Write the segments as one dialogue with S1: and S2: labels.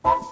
S1: Hi,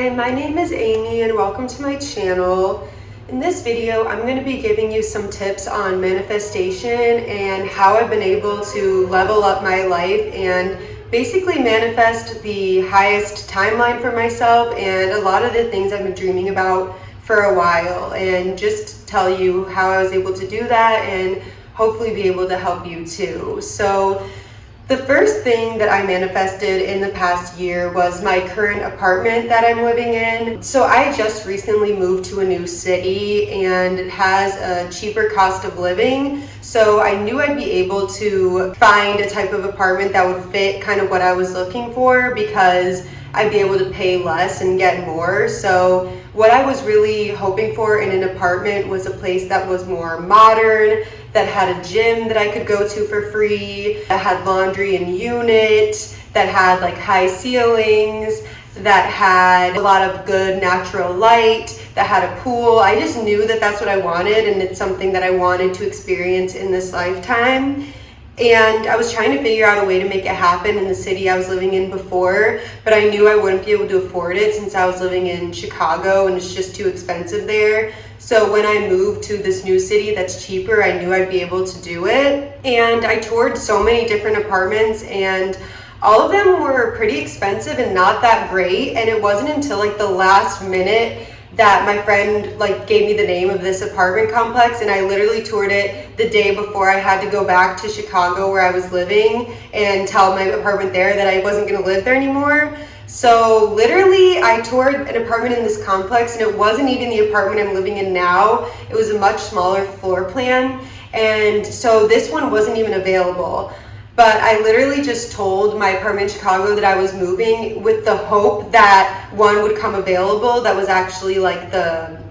S1: my name is Amy and welcome to my channel. In this video, I'm going to be giving you some tips on manifestation and how I've been able to level up my life and basically manifest the highest timeline for myself and a lot of the things I've been dreaming about for a while, and just tell you how I was able to do that and hopefully be able to help you too. So the first thing that I manifested in the past year was my current apartment that I'm living in. So I just recently moved to a new city and it has a cheaper cost of living. So I knew I'd be able to find a type of apartment that would fit kind of what I was looking for, because I'd be able to pay less and get more. So what I was really hoping for in an apartment was a place that was more modern, that had a gym that I could go to for free, that had laundry in unit, that had like high ceilings, that had a lot of good natural light, that had a pool. I just knew that that's what I wanted, and it's something that I wanted to experience in this lifetime. And I was trying to figure out a way to make it happen in the city I was living in before, but I knew I wouldn't be able to afford it since I was living in Chicago and it's just too expensive there. So when I moved to this new city that's cheaper, I knew I'd be able to do it. And I toured so many different apartments and all of them were pretty expensive and not that great. And it wasn't until like the last minute that my friend like gave me the name of this apartment complex, and I literally toured it the day before I had to go back to Chicago where I was living and tell my apartment there that I wasn't going to live there anymore. So literally I toured an apartment in this complex, and it wasn't even the apartment I'm living in now. It was a much smaller floor plan, and so this one wasn't even available. But I literally just told my apartment in Chicago that I was moving with the hope that one would come available that was actually like the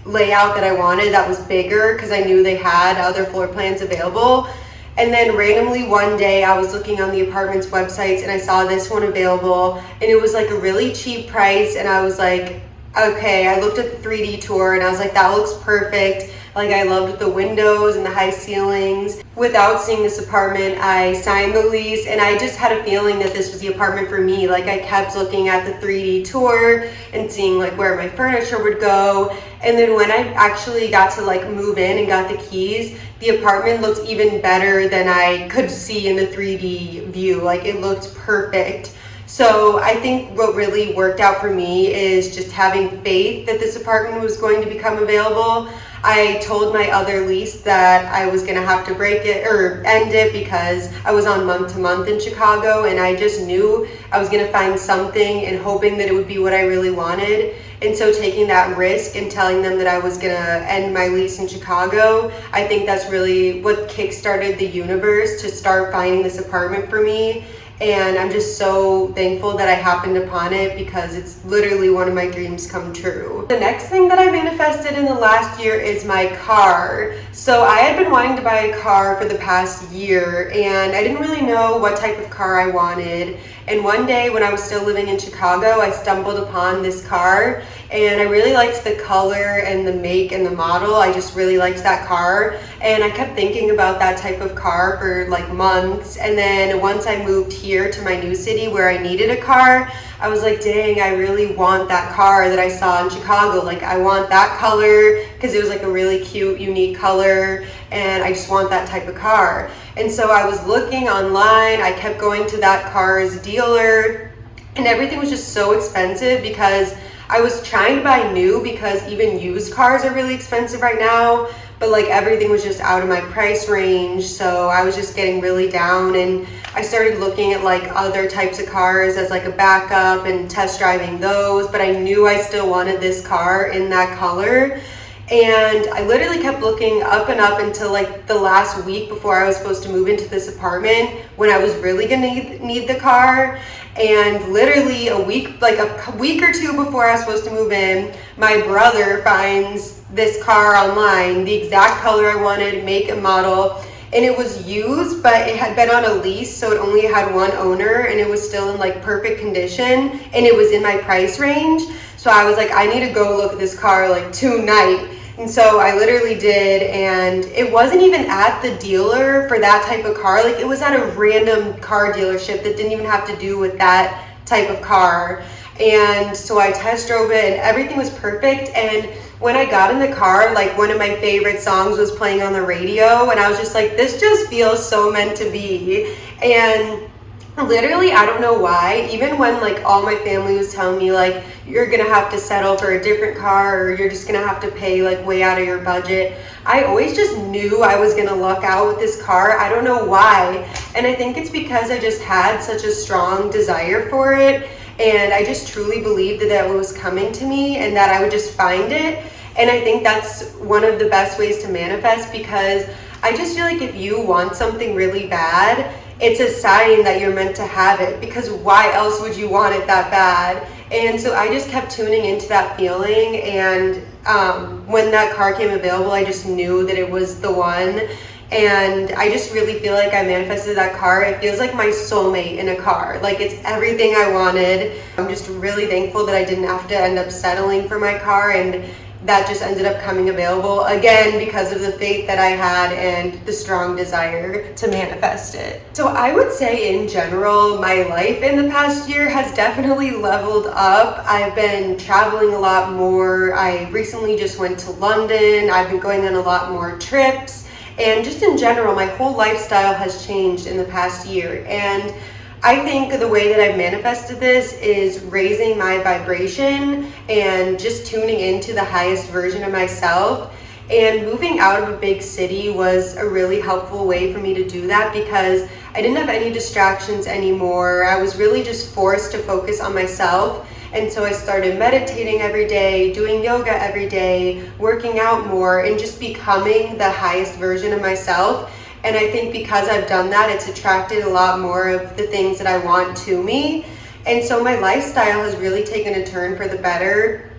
S1: layout that I wanted, that was bigger, because I knew they had other floor plans available. And then randomly one day I was looking on the apartment's websites and I saw this one available, and it was like a really cheap price, and I was like, okay, I looked at the 3D tour and I was like, that looks perfect. Like, I loved the windows and the high ceilings. Without seeing this apartment, I signed the lease, and I just had a feeling that this was the apartment for me. Like, I kept looking at the 3D tour and seeing like where my furniture would go. And then when I actually got to like move in and got the keys, the apartment looked even better than I could see in the 3D view. Like, it looked perfect. So I think what really worked out for me is just having faith that this apartment was going to become available. I told my other lease that I was gonna have to break it or end it because I was on month to month in Chicago, and I just knew I was gonna find something and hoping that it would be what I really wanted. And so taking that risk and telling them that I was gonna end my lease in Chicago, I think that's really what kickstarted the universe to start finding this apartment for me. And I'm just so thankful that I happened upon it, because it's literally one of my dreams come true. The next thing that I manifested in the last year is my car. So I had been wanting to buy a car for the past year, and I didn't really know what type of car I wanted. And one day when I was still living in Chicago, I stumbled upon this car, and I really liked the color and the make and the model. I just really liked that car, and I kept thinking about that type of car for like months. And then once I moved here to my new city where I needed a car, I was like, dang, I really want that car that I saw in Chicago. Like, I want that color because it was like a really cute, unique color, and I just want that type of car. And so I was looking online, I kept going to that car's dealer, and everything was just so expensive because I was trying to buy new, because even used cars are really expensive right now, but like everything was just out of my price range. So I was just getting really down, and I started looking at like other types of cars as like a backup and test driving those, but I knew I still wanted this car in that color. And I literally kept looking up and up until like the last week before I was supposed to move into this apartment, when I was really gonna need the car. And literally a week or two before I was supposed to move in, my brother finds this car online, the exact color I wanted, make and model. and it was used, but it had been on a lease, so it only had one owner, and it was still in like perfect condition, and it was in my price range. So I was like, I need to go look at this car like tonight. And so I literally did, and it wasn't even at the dealer for that type of car. Like, it was at a random car dealership that didn't even have to do with that type of car. And so I test drove it, and everything was perfect. And when I got in the car, like, one of my favorite songs was playing on the radio, and I was just like, this just feels so meant to be. And literally, I don't know why, even when like all my family was telling me like, you're gonna have to settle for a different car, or you're just gonna have to pay like way out of your budget, I always just knew I was gonna luck out with this car. I don't know why, and I think it's because I just had such a strong desire for it, and I just truly believed that that was coming to me and that I would just find it. And I think that's one of the best ways to manifest, because I just feel like if you want something really bad, it's a sign that you're meant to have it, because why else would you want it that bad? And so I just kept tuning into that feeling, and when that car came available, I just knew that it was the one. And I just really feel like I manifested that car. It feels like my soulmate in a car. Like, it's everything I wanted. I'm just really thankful that I didn't have to end up settling for my car, and that just ended up coming available, again, because of the faith that I had and the strong desire to manifest it. So I would say in general, my life in the past year has definitely leveled up. I've been traveling a lot more. I recently just went to London. I've been going on a lot more trips. And just in general, my whole lifestyle has changed in the past year. And I think the way that I've manifested this is raising my vibration and just tuning into the highest version of myself. And moving out of a big city was a really helpful way for me to do that, because I didn't have any distractions anymore. I was really just forced to focus on myself. And so I started meditating every day, doing yoga every day, working out more, and just becoming the highest version of myself. And I think because I've done that, it's attracted a lot more of the things that I want to me. And so my lifestyle has really taken a turn for the better.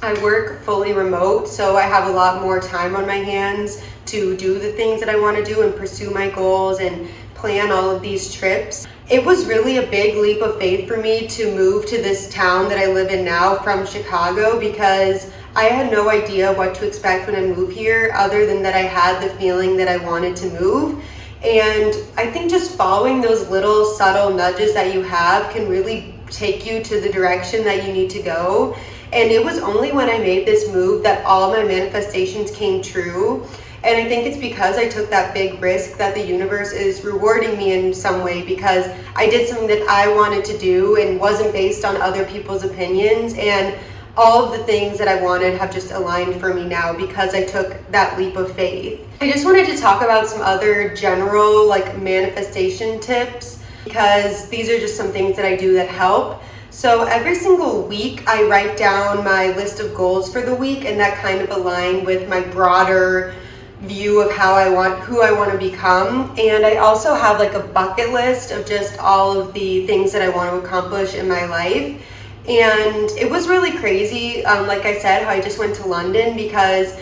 S1: I work fully remote, so I have a lot more time on my hands to do the things that I want to do and pursue my goals and plan all of these trips. It was really a big leap of faith for me to move to this town that I live in now from Chicago, because I had no idea what to expect when I moved here, other than that I had the feeling that I wanted to move. And I think just following those little subtle nudges that you have can really take you to the direction that you need to go. And it was only when I made this move that all my manifestations came true. And I think it's because I took that big risk that the universe is rewarding me in some way, because I did something that I wanted to do and wasn't based on other people's opinions. And all of the things that I wanted have just aligned for me now because I took that leap of faith. I just wanted to talk about some other general like manifestation tips, because these are just some things that I do that help. So every single week I write down my list of goals for the week, and that kind of align with my broader view of who I want to become. And I also have like a bucket list of just all of the things that I want to accomplish in my life. And it was really crazy, like I said, how I just went to London, because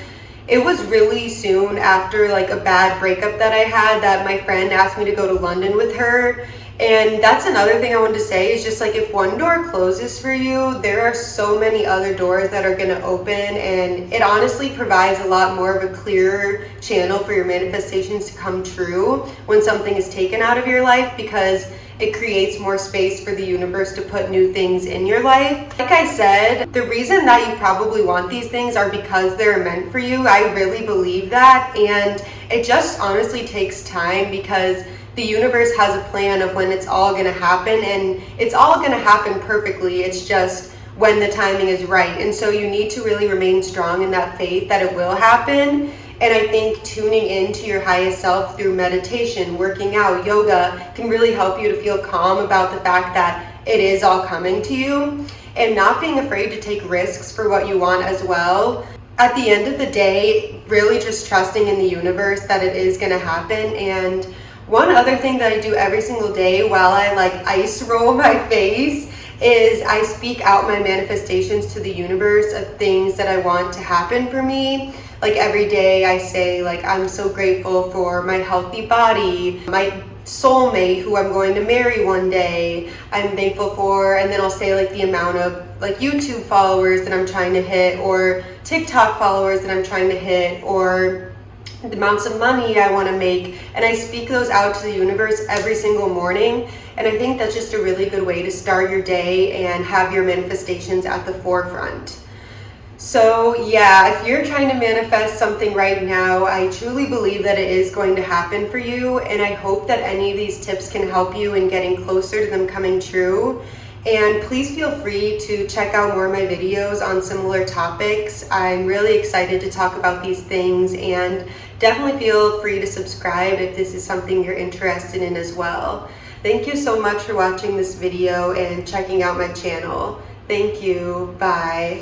S1: it was really soon after like a bad breakup that I had that my friend asked me to go to London with her. And that's another thing I wanted to say, is just like, if one door closes for you, there are so many other doors that are going to open, and it honestly provides a lot more of a clearer channel for your manifestations to come true when something is taken out of your life, because it creates more space for the universe to put new things in your life. Like I said, the reason that you probably want these things are because they're meant for you. I really believe that, and it just honestly takes time, because the universe has a plan of when it's all going to happen, and it's all going to happen perfectly. It's just when the timing is right. And so you need to really remain strong in that faith that it will happen. And I think tuning into your highest self through meditation, working out, yoga can really help you to feel calm about the fact that it is all coming to you, and not being afraid to take risks for what you want as well. At the end of the day, really just trusting in the universe that it is going to happen. And one other thing that I do every single day while I like ice roll my face is I speak out my manifestations to the universe of things that I want to happen for me. Like every day I say, like, I'm so grateful for my healthy body, my soulmate who I'm going to marry one day, I'm thankful for, and then I'll say like the amount of like YouTube followers that I'm trying to hit, or TikTok followers that I'm trying to hit, or the amounts of money I want to make, and I speak those out to the universe every single morning. And I think that's just a really good way to start your day and have your manifestations at the forefront. So yeah, if you're trying to manifest something right now, I truly believe that it is going to happen for you, and I hope that any of these tips can help you in getting closer to them coming true. And please feel free to check out more of my videos on similar topics. I'm really excited to talk about these things, and definitely feel free to subscribe if this is something you're interested in as well. Thank you so much for watching this video and checking out my channel. Thank you. Bye.